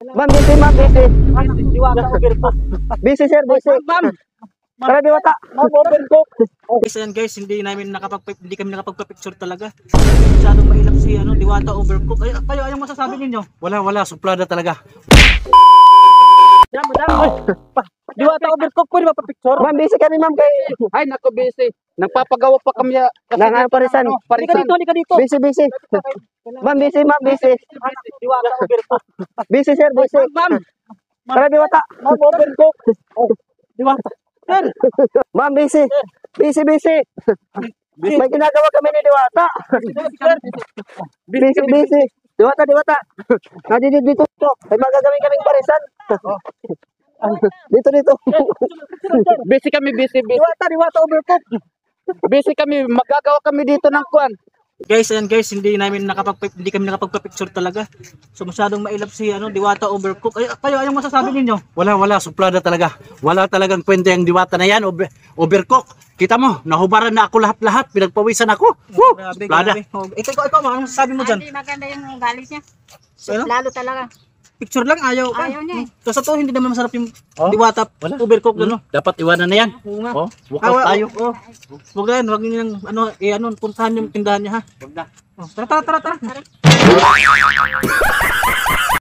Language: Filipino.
Ma'am, busy, ma'am, busy. Diwata overcook. Busy, sir, busy. Ma'am, Tara, Diwata. ma'am overcook. Guys, ayan guys, hindi kami nakapagpa-picture talaga. Masyadong mailap si Diwata overcook. Kayo anong masasabi ninyo? Wala, suplada talaga. Diwata overcook, pwede ba pa-picture? Ma'am, busy kami, ma'am. Ay, nako, busy. Nagpapagawa pa kami Parisan. Hindi ka dito. Busy, busy. Ma'am, busy, ma'am, busy. Diwata overcook. Busy, sir, busy. Ma'am, Tara, Diwata. ma'am overcook. Diwata. Sir, Ma'am, busy. Busy, busy. May ginagawa kami ni Diwata. sir. Busy, busy. Diwata, Diwata. Dito. May magagawin kaming parisan. Dito. Busy kami, busy. Diwata overcook. Busy kami, magagawa kami dito ng kuan. Guys, ayan guys, hindi kami nakapagpa-picture talaga. So masyadong mailap si Diwata overcook. Kayo anong masasabi ninyo? Wala, suplada talaga. Wala talagang kwenta yung Diwata na yan, overcook. Kita mo, nahubaran na ako lahat-lahat, pinagpawisan ako. Woo! Suplada. Grabe. Oh, ikaw, anong masasabi mo dyan? Hindi maganda yung ugali niya. Ano? Lalo talaga. Picture lang, ayaw. Ayaw niya eh. Kasi to, hindi naman masarap yung Oh, Diwata wala. overcook. Dapat iwanan na yan. Oo nga. Oh, walkout tayo. Huwag na yan, huwag niyo yung puntahan yung tindahan niya ha. Huwag na. Oh, tara.